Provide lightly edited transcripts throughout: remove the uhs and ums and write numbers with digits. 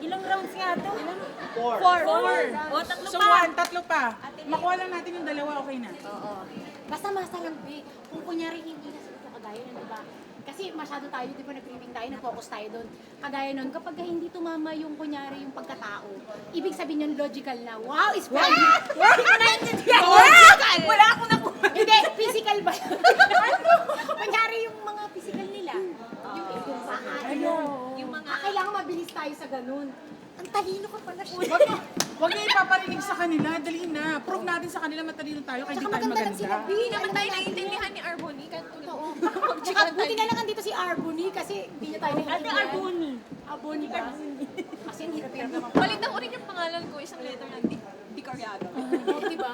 Ilang rounds nga to? Four. O, tatlo So, pa. tatlo pa. Makuha lang natin yung dalawa, okay na. Oo. Basta masarap eh. Kung kunyari hindi na sila kagaya nun, diba? Kasi masyado tayo, di ba, nag-briefing tayo, nag-focus tayo doon. Kagaya nun, kapag hindi tumama yung kunyari yung pagkatao, ibig sabihin yun logical na, wow, is fine. Hindi ko naintindihan. Logical! Wala akong nakuha. Hindi, physical ba yun? Kunyari yung mga physical nila. Yung paa, yung mga... kailangan mabilis tayo sa ganun. Ang talino ka pala siya. Huwag na ipaparinig sa kanila, dali na. Prove natin sa kanila matalino tayo, kaya di Tsaka tayo maganda lang maganda. sila, B. Hindi naman tayo naiintindihan ni Arboni. Totoo. Tsaka buti na lang andito si Arboni kasi hindi niya tayo Ate naiintindihan. Arboni. Arboni ba? Kasi ang hirap-hirap naman. Baliktad ko rin yung pangalan ko, isang letter na di karyado. Oo, di ba?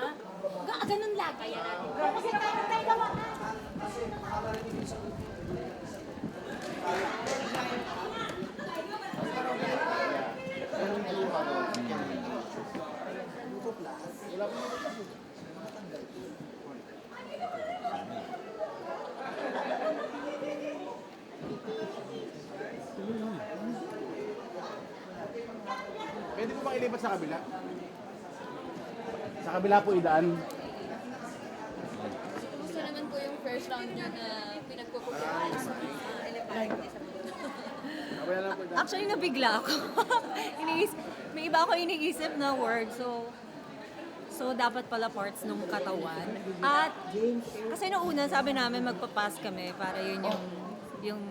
Ganun lagi. Kaya natin. Kasi tayo gawa na. Pwede po bang ilipat sa kabila? Sa kabila po idaan. Gusto naman po yung first round niya na pinagkukumpiraan sa elephant. Kabila lang po idaan. Actually, nabigla ako. May iba ako iniisip na word, so dapat pala parts ng katawan. At kasi nung una, sabi namin magpa-pass kami para yun yung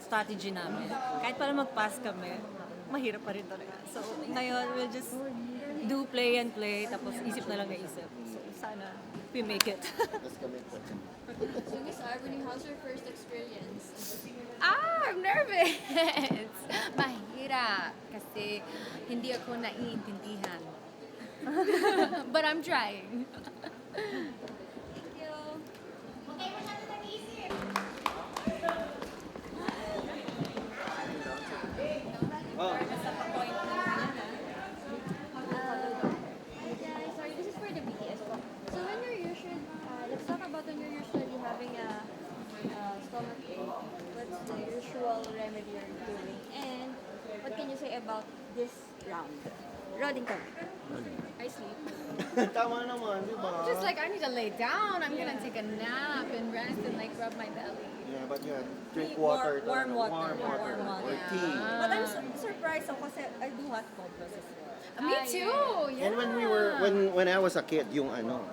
strategy namin. Kahit para mag-pass kami, mahirap pa rin talaga. So ngayon, we'll just do play and play, tapos isip na lang na isip. So sana we make it. So Miss Arboni, how's your first experience? I'm nervous! Mahirap kasi hindi ako naiintindihan. But I'm trying. Okay, masyado nag-iisip. Hi guys, sorry, this is for the BTS po. So when you're usually, let's talk about when you're usually having a stomach ache. What's the usual remedy you're doing? And what can you say about this round? Roding kami. I sleep. Tama naman, di ba? Just like, I need to lay down. I'm gonna take a nap and rest and like rub my belly. Yeah, but yeah, drink water. Warm water. Warm water. Or tea. But I'm surprised ako kasi I do hot cobras as well. Me too! Yeah. And when we were, when I was a kid, yung ano,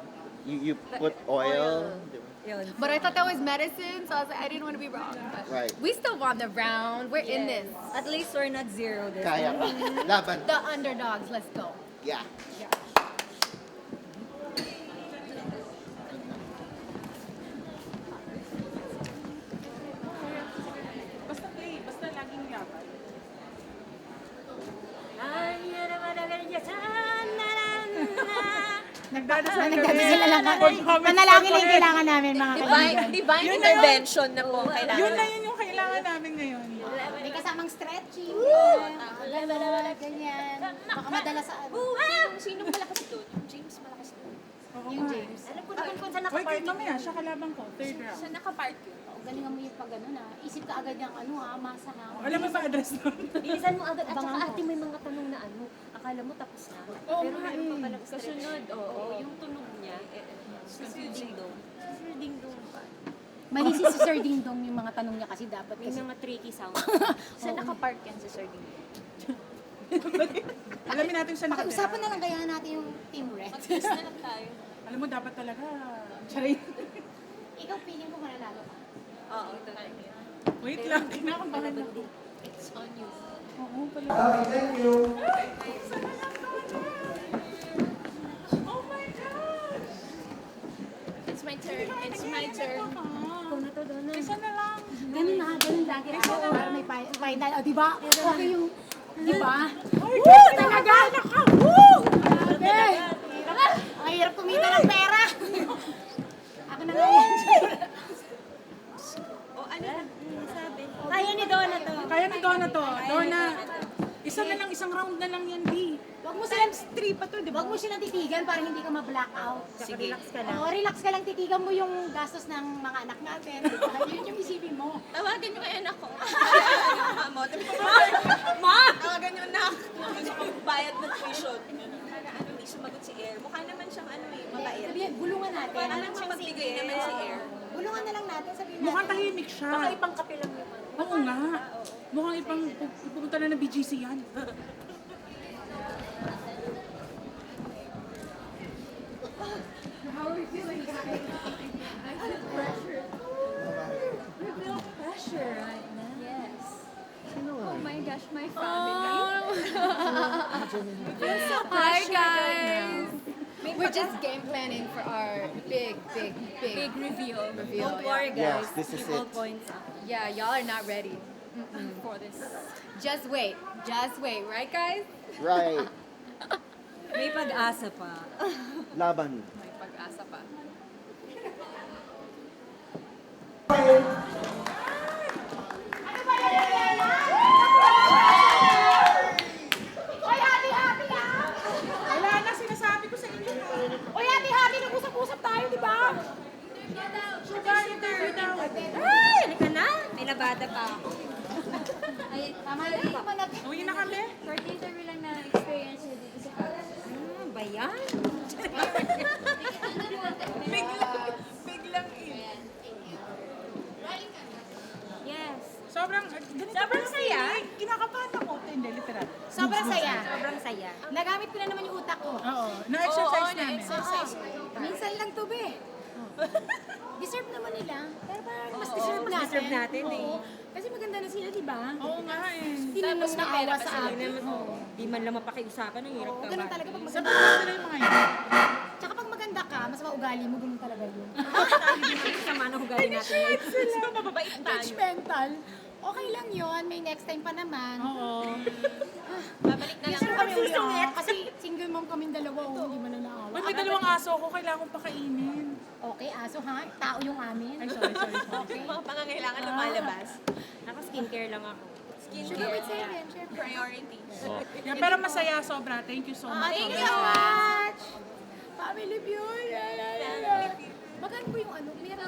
you put oil. di ba? Yun. But I thought that was medicine, so I was like, I didn't want to be wrong. But Right. we still won the round. We're in this. At least we're not zero this Kaya pa. Laban. The underdogs, let's go. Yeah. Basta play, basta laging laban. Nagdadasal Nagdadasal lang ako. Manalangin lang yung kailangan namin, mga kaibigan. Divine intervention na po kailangan. Yun na yun yung kailangan namin ngayon. May kasamang stretching. Ganyan. Baka madala sa ano. Sino malakas doon? Yung James malakas doon. Yung James. Alam ko naman kung saan Wait, wait, mamaya, siya kalaban ko. Third round. Siya nakapark yun. Galingan mo yung pag ano na. Isip ka agad yung ano ha, masa na. Alam mo ba address nun? Bilisan mo agad. At saka Abangan ko. ate may mga tanong na ano, akala mo tapos na. Oo Pero nga meron pa eh. palang kasunod. Oo, yung tunog niya. Sir Ding Dong. Sir Ding Dong pa. Malisi si Sir Ding Dong yung mga tanong niya kasi dapat May kasi. mga tricky sound. Saan nakapark yan si Sir Ding Dong? Alamin natin siya nakatira. Usapan na lang kaya natin yung team red. Yes na lang tayo. Alam mo, dapat talaga. Charay. Ikaw feeling mo mananalo ka. Oo, ito na. Wait lang, kinakabahan ako. It's on you. Oo pala. Thank you. Oh my gosh! It's my turn. It's my turn. Ikaw na to, Donna. Isa na lang. Ganun na, ganun lagi. Para may final. O, di ba? Okay yung, di ba? Woo! Talaga! Woo! Grabe! Ang hirap kumita ng pera. Ako na nga yan. O ano na? Sabi. Kaya ni Donna to. Kaya ni Donna to. Donna, isa na lang, isang round na lang yan, B. Huwag mo silang Times 3 pa to, di ba? Wag mo silang titigan para hindi ka ma-blackout. Sige. Relax ka lang. Oo, relax ka lang, titigan mo yung gastos ng mga anak natin. Diba? Yun yung isipin mo. Tawagan niyo kay anak ko. Ma! Tawagan niyo anak. Gusto kong bayad ng tuition. Ano, hindi sumagot si Air. Mukha naman siyang mabait. Sabihin, gulungan natin. Mukha naman siyang magbigay naman si Air. Gulungan na lang natin, sabihin natin. Mukhang tahimik siya. Baka ipang kape lang yung ano. Oo nga. Mukhang pupunta na ng BGC yan. Pressure right now. Yes. Sino Oh nga? my gosh, my family. Hi guys! We're just game planning for our big reveal. Don't worry Yes, guys. this is Keep all it. points up. Yeah, y'all are not ready for this. Just wait, right guys? Right. May pag-asa pa. Laban. May pag-asa pa. Oy, happy-happy ka! Wala na, sinasabi ko sa inyo na. Oy, happy-happy, nag-usap-usap tayo, di ba? Sugar interview daw. Ay, halika na. May labada pa ako. Tama na, tama na. Uwi na kami. Short interview lang na experience niyo dito sa Paris. Ano ba yan? Biglang in. Yes. Sobrang, ganito Sobrang pala saya. feeling. Kinakabahan ako. Hindi, literal. Sobrang saya. Sobrang saya. Nagamit ko na naman yung utak ko. Oo, na-exercise Oo, namin. na-exercise. Minsan lang to, be. Deserve naman nila. Pero parang mas Oo, deserve mas natin. deserve natin eh. Oo. Kasi maganda na sila, di ba? Oo nga eh. Hindi naman Tapos may pera naawa pa sa sila. atin. Di man lang mapakiusapan, ang hirap Oo, ka ganun ba? talaga pag Sa maganda. baba nila yung mga yun. Tsaka pag maganda ka, mas maugali mo, ganun talaga yun. Sama ng ugali natin ngayon. Sila, mababait tayo. Judgmental. Okay lang yun, may next time pa naman. Oo. Babalik na lang Pero kami susungit. ulit. Kasi single mom kaming dalawa, hindi mo na naawa. Uy, may dalawang aso ako. Kailangan kong pakainin. Okay, aso ha? Tao yung amin. Ay, sorry. Okay. Mga pangangailangan lumalabas. Ako skincare lang ako. Sugar with seven, syempre. Priority. Yeah, pero masaya sobra. Thank you so much. Thank you so much! Family view! Magkano po yung ano? Meron